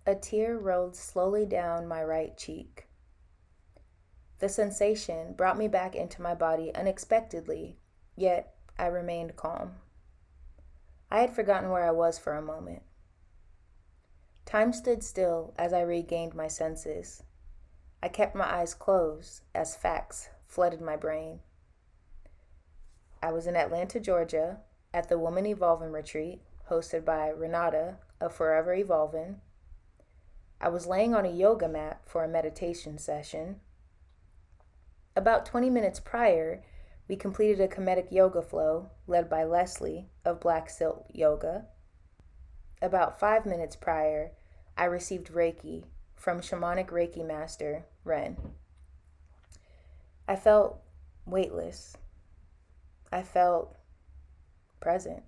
A tear rolled slowly down my right cheek. The sensation brought me back into my body unexpectedly, yet I remained calm. I had forgotten where I was for a moment. Time stood still as I regained my senses. I kept my eyes closed as facts flooded my brain. I was in Atlanta, Georgia, at the Woman Evolvn retreat hosted by Renoda of Forever Evolvn. I was laying on a yoga mat for a meditation session. About 20 minutes prior, we completed a comedic yoga flow led by Leslie of Black Silk Yoga. About 5 minutes prior, I received Reiki from shamanic Reiki master Ren. I felt weightless. I felt present.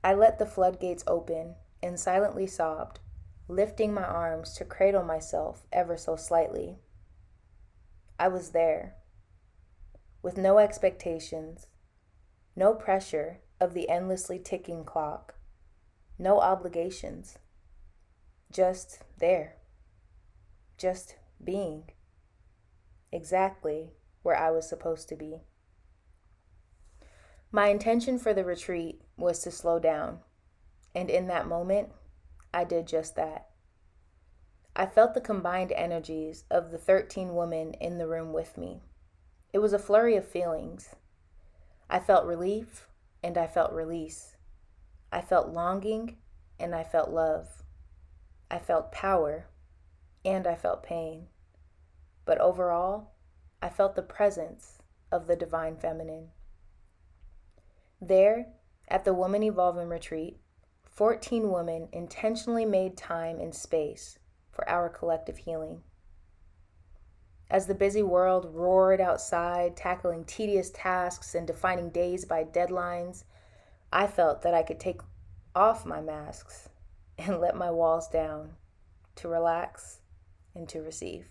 I let the floodgates open and silently sobbed, lifting my arms to cradle myself ever so slightly. I was there, with no expectations, no pressure of the endlessly ticking clock, no obligations, just there, just being, exactly where I was supposed to be. My intention for the retreat was to slow down, and in that moment, I did just that. I felt the combined energies of the 13 women in the room with me. It was a flurry of feelings. I felt relief and I felt release. I felt longing and I felt love. I felt power and I felt pain. But overall, I felt the presence of the divine feminine. There, at the Woman Evolvn retreat, 14 women intentionally made time and space for our collective healing. As the busy world roared outside, tackling tedious tasks and defining days by deadlines, I felt that I could take off my masks and let my walls down to relax and to receive.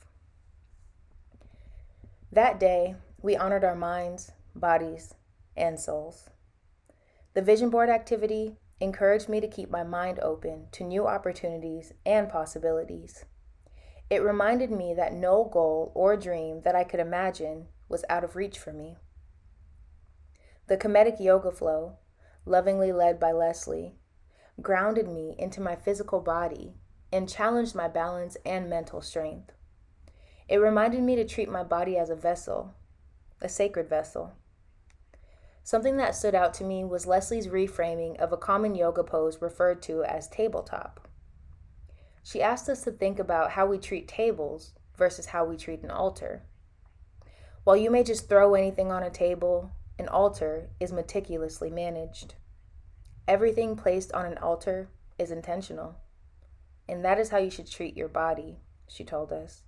That day, we honored our minds, bodies, and souls. The vision board activity encouraged me to keep my mind open to new opportunities and possibilities. It reminded me that no goal or dream that I could imagine was out of reach for me. The comedic yoga flow, lovingly led by Leslie, grounded me into my physical body and challenged my balance and mental strength. It reminded me to treat my body as a vessel, a sacred vessel. Something that stood out to me was Leslie's reframing of a common yoga pose referred to as tabletop. She asked us to think about how we treat tables versus how we treat an altar. While you may just throw anything on a table, an altar is meticulously managed. Everything placed on an altar is intentional. And that is how you should treat your body, she told us.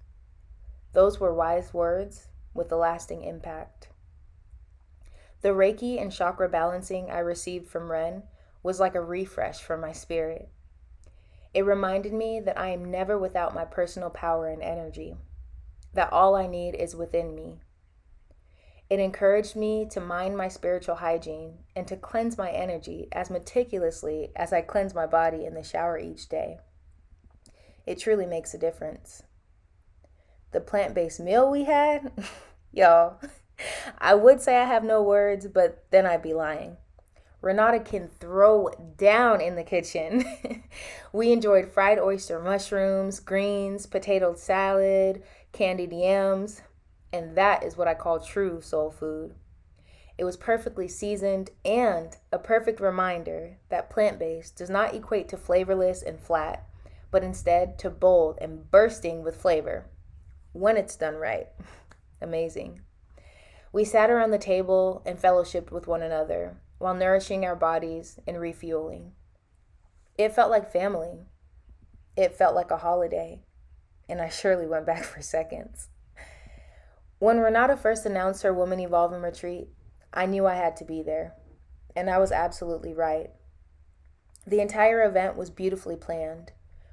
Those were wise words with a lasting impact. The Reiki and chakra balancing I received from Ren was like a refresh for my spirit. It reminded me that I am never without my personal power and energy, that all I need is within me. It encouraged me to mind my spiritual hygiene and to cleanse my energy as meticulously as I cleanse my body in the shower each day. It truly makes a difference. The plant-based meal we had, y'all, I would say I have no words, but then I'd be lying. Renoda can throw down in the kitchen. We enjoyed fried oyster mushrooms, greens, potato salad, candied yams, and that is what I call true soul food. It was perfectly seasoned and a perfect reminder that plant-based does not equate to flavorless and flat, but instead to bold and bursting with flavor when it's done right. Amazing. We sat around the table and fellowshipped with one another while nourishing our bodies and refueling. It felt like family. It felt like a holiday, and I surely went back for seconds. When Renata first announced her Woman Evolvn retreat, I knew I had to be there, and I was absolutely right. The entire event was beautifully planned.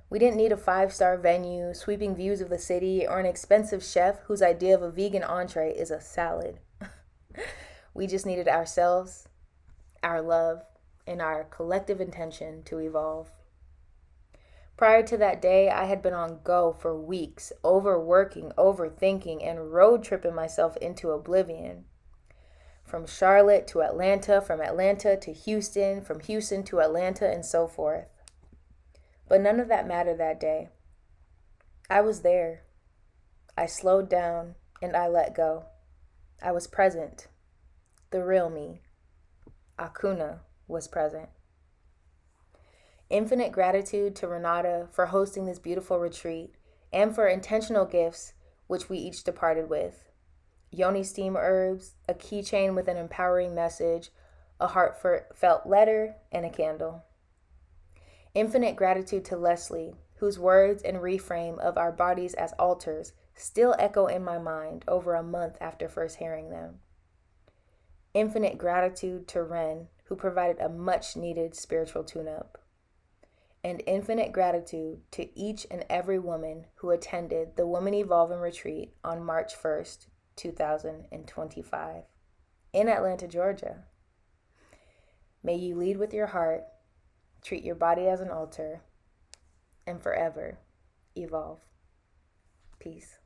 We didn't need a 5-star venue, sweeping views of the city, or an expensive chef whose idea of a vegan entree is a salad. We just needed ourselves, our love, and our collective intention to evolve. Prior to that day, I had been on go for weeks, overworking, overthinking, and road tripping myself into oblivion. From Charlotte to Atlanta, from Atlanta to Houston, from Houston to Atlanta, and so forth. But none of that mattered that day. I was there. I slowed down and I let go. I was present. The real me, Akunna, was present. Infinite gratitude to Renoda for hosting this beautiful retreat and for intentional gifts which we each departed with. Yoni steam herbs, a keychain with an empowering message, a heartfelt letter, and a candle. Infinite gratitude to Leslie, whose words and reframe of our bodies as altars still echo in my mind over a month after first hearing them. Infinite gratitude to Ren, who provided a much needed spiritual tune-up. And infinite gratitude to each and every woman who attended the Women Evolvn retreat on March 1st, 2025 in Atlanta, Georgia. May you lead with your heart, treat your body as an altar, and forever evolve. Peace.